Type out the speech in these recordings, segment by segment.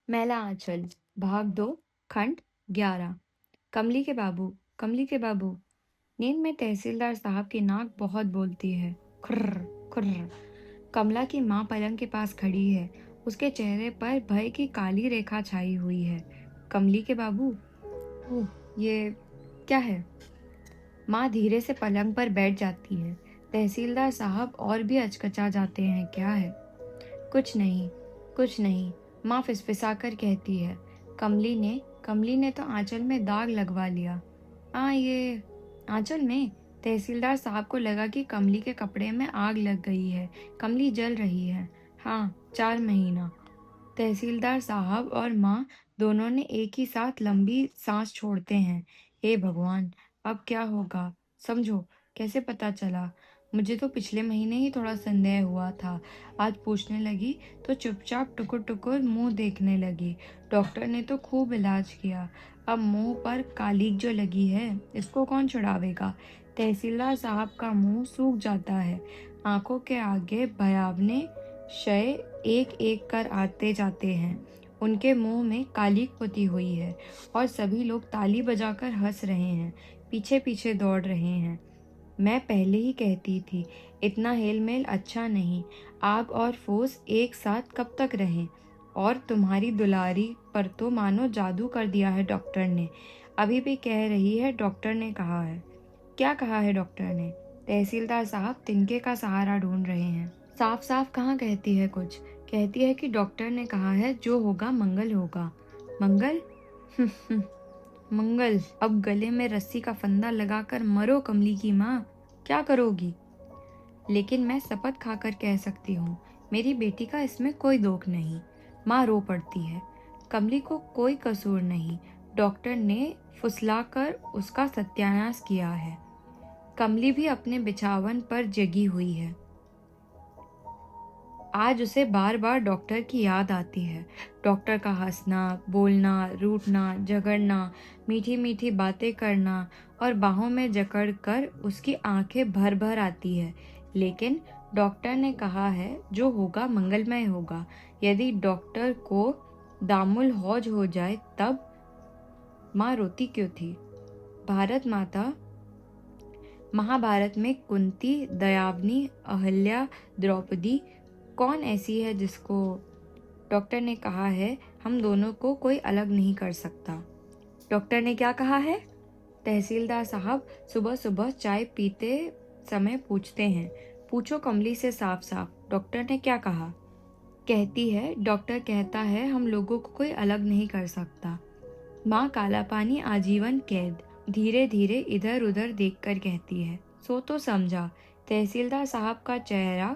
मैला आंचल भाग 2 खंड 11। कमली के बाबू। नींद में तहसीलदार साहब की नाक बहुत बोलती है। खुर्र खुर्र। कमला की माँ पलंग के पास खड़ी है। उसके चेहरे पर भय की काली रेखा छाई हुई है। कमली के बाबू। ओह, ये क्या है? माँ धीरे से पलंग पर बैठ जाती है। तहसीलदार साहब और भी अचकचा जाते हैं। क्या है? कुछ नहीं, कुछ नहीं, माँ फिसफिसाकर कहती है। कमली ने तो आंचल में दाग लगवा लिया। ये आंचल में? तहसीलदार साहब को लगा कि कमली के कपड़े में आग लग गई है। कमली जल रही है। हाँ, 4 महीना। तहसीलदार साहब और माँ दोनों ने एक ही साथ लंबी सांस छोड़ते हैं। हे भगवान, अब क्या होगा? समझो, कैसे पता चला? मुझे तो पिछले महीने ही थोड़ा संदेह हुआ था। आज पूछने लगी तो चुपचाप टुकुर टुकुर मुंह देखने लगी। डॉक्टर ने तो खूब इलाज किया। अब मुंह पर कालिक जो लगी है, इसको कौन छुड़ावेगा? तहसीलदार साहब का मुंह सूख जाता है। आंखों के आगे भयावने शय एक एक कर आते जाते हैं। उनके मुंह में कालिक पुती हुई है और सभी लोग ताली बजाकर हंस रहे हैं, पीछे पीछे दौड़ रहे हैं। मैं पहले ही कहती थी, इतना हेलमेल अच्छा नहीं। आग और फूस एक साथ कब तक रहें? और तुम्हारी दुलारी पर तो मानो जादू कर दिया है डॉक्टर ने। अभी भी कह रही है डॉक्टर ने कहा है। क्या कहा है डॉक्टर ने? तहसीलदार साहब तिनके का सहारा ढूंढ रहे हैं। साफ साफ कहाँ कहती है कुछ? कहती है कि डॉक्टर ने कहा है जो होगा मंगल होगा। मंगल? मंगल। अब गले में रस्सी का फंदा लगाकर मरो कमली की माँ। क्या करोगी? लेकिन मैं शपथ खाकर कह सकती हूँ, मेरी बेटी का इसमें कोई दोष नहीं। माँ रो पड़ती है। कमली को कोई कसूर नहीं। डॉक्टर ने फुसलाकर उसका सत्यानाश किया है। कमली भी अपने बिछावन पर जगी हुई है। आज उसे बार बार डॉक्टर की याद आती है। डॉक्टर का हंसना, बोलना, रूठना, झगड़ना, मीठी मीठी बातें करना और बाहों में जकड़ कर उसकी आंखें भर भर आती है। लेकिन डॉक्टर ने कहा है जो होगा मंगलमय होगा। यदि डॉक्टर को दामुल हौज हो जाए तब? माँ रोती क्यों थी? भारत माता महाभारत में कुंती, दयावनी, अहल्या, द्रौपदी, कौन ऐसी है जिसको? डॉक्टर ने कहा है हम दोनों को कोई अलग नहीं कर सकता। डॉक्टर ने क्या कहा है? तहसीलदार साहब सुबह सुबह चाय पीते समय पूछते हैं। पूछो कमली से साफ साफ, डॉक्टर ने क्या कहा? कहती है डॉक्टर कहता है हम लोगों को कोई अलग नहीं कर सकता। माँ काला पानी आजीवन कैद। धीरे धीरे इधर उधर देखकर कहती है, सो तो समझा। तहसीलदार साहब का चेहरा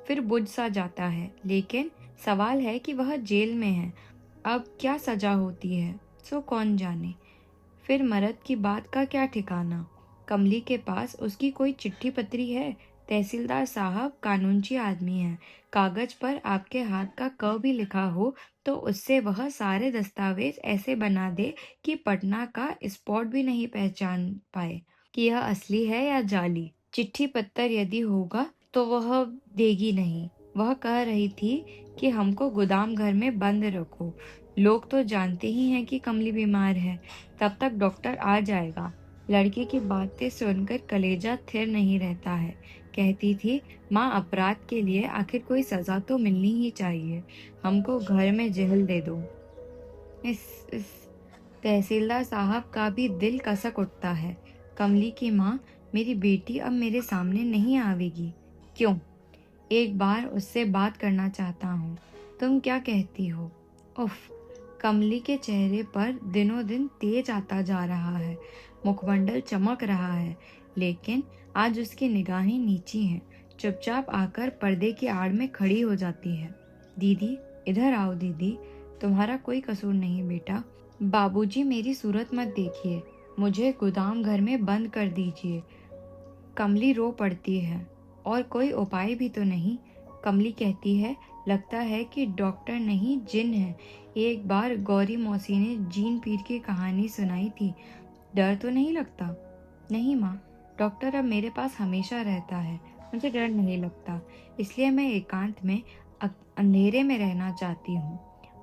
फिर बुझ सा जाता है। लेकिन सवाल है कि वह जेल में है। अब क्या सजा होती है सो कौन जाने। फिर मर्द की बात का क्या ठिकाना? कमली के पास उसकी कोई चिट्ठी पत्री है? तहसीलदार साहब कानूनची आदमी हैं। कागज पर आपके हाथ का क भी लिखा हो तो उससे वह सारे दस्तावेज ऐसे बना दे कि पटना का स्पॉट भी नहीं पहचान पाए कि यह असली है या जाली। चिट्ठी पत्र यदि होगा तो वह देगी नहीं। वह कह रही थी कि हमको गोदाम घर में बंद रखो। लोग तो जानते ही हैं कि कमली बीमार है। तब तक डॉक्टर आ जाएगा। लड़की की बातें सुनकर कलेजा थिर नहीं रहता है। कहती थी, माँ अपराध के लिए आखिर कोई सजा तो मिलनी ही चाहिए। हमको घर में जेल दे दो। इस तहसीलदार साहब का भी दिल कसक उठता है। कमली की माँ, मेरी बेटी अब मेरे सामने नहीं आवेगी। क्यों? एक बार उससे बात करना चाहता हूँ। तुम क्या कहती हो? उफ। कमली के चेहरे पर दिनों दिन तेज आता जा रहा है। मुखमंडल चमक रहा है। लेकिन आज उसकी निगाहें नीची हैं। चुपचाप आकर पर्दे की आड़ में खड़ी हो जाती है। दीदी, इधर आओ दीदी। तुम्हारा कोई कसूर नहीं बेटा। बाबूजी, मेरी सूरत मत देखिए। मुझे गोदाम घर में बंद कर दीजिए। कमली रो पड़ती है। और कोई उपाय भी तो नहीं? कमली कहती है, लगता है कि डॉक्टर नहीं जिन है। एक बार गौरी मौसी ने जीन पीर की कहानी सुनाई थी। डर तो नहीं लगता? नहीं माँ, डॉक्टर अब मेरे पास हमेशा रहता है। मुझे डर नहीं लगता। इसलिए मैं एकांत में अंधेरे में रहना चाहती हूँ।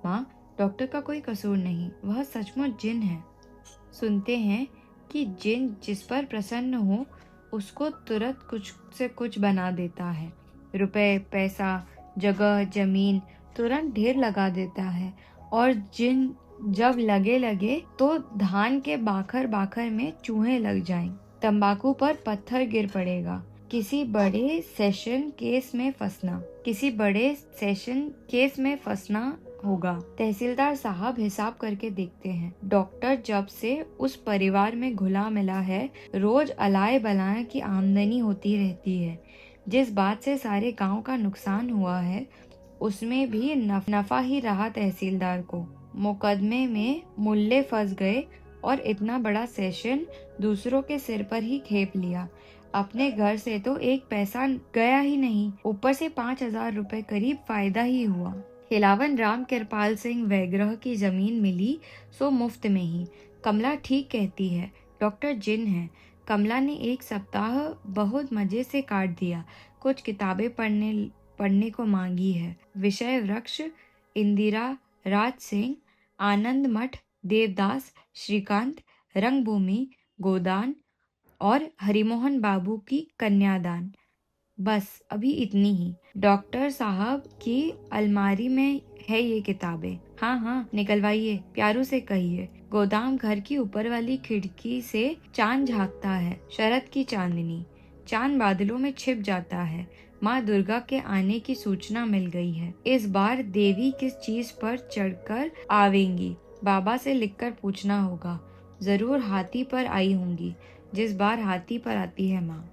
माँ, डॉक्टर का कोई कसूर नहीं, वह सचमुच जिन है। सुनते हैं कि जिन जिस पर प्रसन्न हो उसको तुरंत कुछ से कुछ बना देता है। रुपए, पैसा, जगह, जमीन तुरंत ढेर लगा देता है। और जिन जब लगे लगे तो धान के बाखर बाखर में चूहे लग जाएं। तंबाकू पर पत्थर गिर पड़ेगा। किसी बड़े सेशन केस में फंसना होगा। तहसीलदार साहब हिसाब करके देखते हैं। डॉक्टर जब से उस परिवार में घुला मिला है, रोज अलाए बलाए की आमदनी होती रहती है। जिस बात से सारे गांव का नुकसान हुआ है, उसमें भी नफा ही रहा तहसीलदार को। मुकदमे में मुल्ले फंस गए और इतना बड़ा सेशन दूसरों के सिर पर ही खेप लिया। अपने घर से तो एक पैसा गया ही नहीं, ऊपर से 5,000 रुपए करीब फायदा ही हुआ। हिलावन राम कृपाल सिंह वैग्रह की जमीन मिली सो मुफ्त में ही। कमला ठीक कहती है, डॉक्टर जिन है। कमला ने एक सप्ताह बहुत मजे से काट दिया। कुछ किताबें पढ़ने को मांगी है। विषय वृक्ष, इंदिरा, राज सिंह, आनंद मठ, देवदास, श्रीकांत, रंगभूमि, गोदान और हरिमोहन बाबू की कन्यादान। बस अभी इतनी ही। डॉक्टर साहब की अलमारी में है ये किताबें। हाँ हाँ, निकलवाइए, प्यारू से कहिए। गोदाम घर की ऊपर वाली खिड़की से चांद झांकता है। शरद की चांदनी, चांद बादलों में छिप जाता है। माँ दुर्गा के आने की सूचना मिल गई है। इस बार देवी किस चीज पर चढ़कर आवेंगी? बाबा से लिखकर पूछना होगा। जरूर हाथी पर आई होंगी, जिस बार हाथी पर आती है माँ।